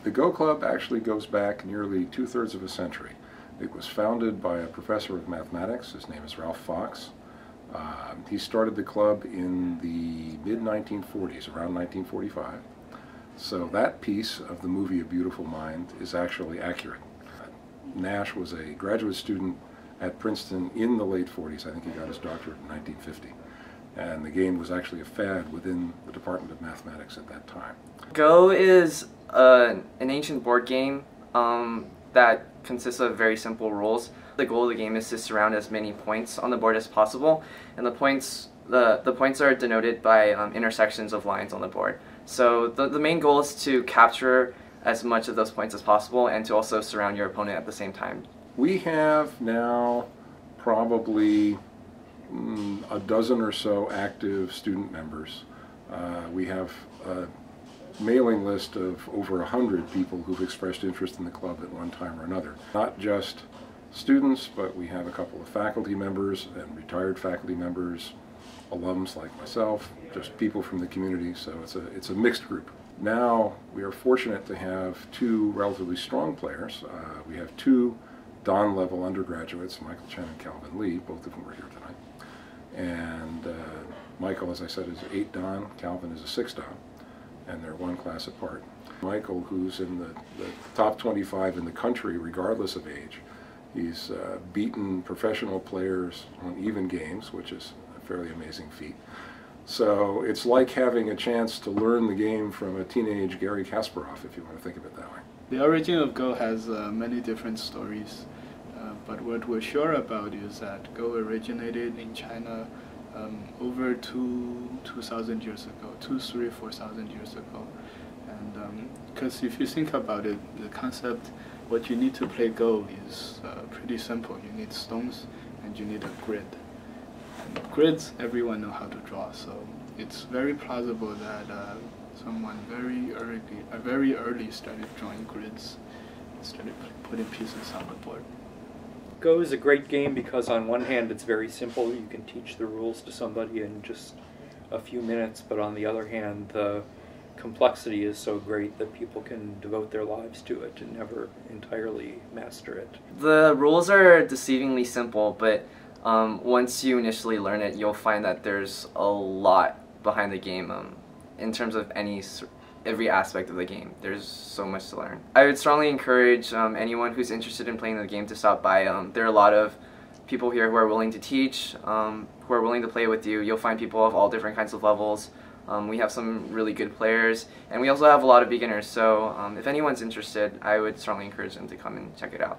The Go Club actually goes back nearly 2/3 of a century. It was founded by a professor of mathematics. His name is Ralph Fox. He started the club in the mid-1940s, around 1945. So that piece of the movie A Beautiful Mind is actually accurate. Nash was a graduate student at Princeton in the late 40s. I think he got his doctorate in 1950. And the game was actually a fad within the Department of Mathematics at that time. Go is an ancient board game that consists of very simple rules. The goal of the game is to surround as many points on the board as possible, and the points are denoted by intersections of lines on the board. So the main goal is to capture as much of those points as possible and to also surround your opponent at the same time. We have now probably a dozen or so active student members. We have a mailing list of over 100 people who've expressed interest in the club at one time or another. Not just students, but we have a couple of faculty members and retired faculty members, alums like myself, just people from the community, so it's a mixed group. Now we are fortunate to have two relatively strong players. We have two Dan level undergraduates, Michael Chen and Calvin Lee, both of whom are here tonight. And Michael, as I said, is 8 Dan, Calvin is a 6 Dan, and they're one class apart. Michael, who's in the top 25 in the country regardless of age, he's beaten professional players on even games, which is a fairly amazing feat. So it's like having a chance to learn the game from a teenage Garry Kasparov, if you want to think of it that way. The origin of Go has many different stories, but what we're sure about is that Go originated in China over 2,000 years ago, 4,000 years ago. And because if you think about it, the concept, what you need to play Go is pretty simple. You need stones and you need a grid. And grids, everyone knows how to draw, so it's very plausible that someone very early started drawing grids and started putting pieces on the board. Go is a great game because on one hand it's very simple. You can teach the rules to somebody in just a few minutes, but on the other hand the complexity is so great that people can devote their lives to it and never entirely master it. The rules are deceivingly simple, but once you initially learn it, you'll find that there's a lot behind the game in terms of every aspect of the game. There's so much to learn. I would strongly encourage anyone who's interested in playing the game to stop by. There are a lot of people here who are willing to teach, who are willing to play with you. You'll find people of all different kinds of levels. We have some really good players, and we also have a lot of beginners, so if anyone's interested, I would strongly encourage them to come and check it out.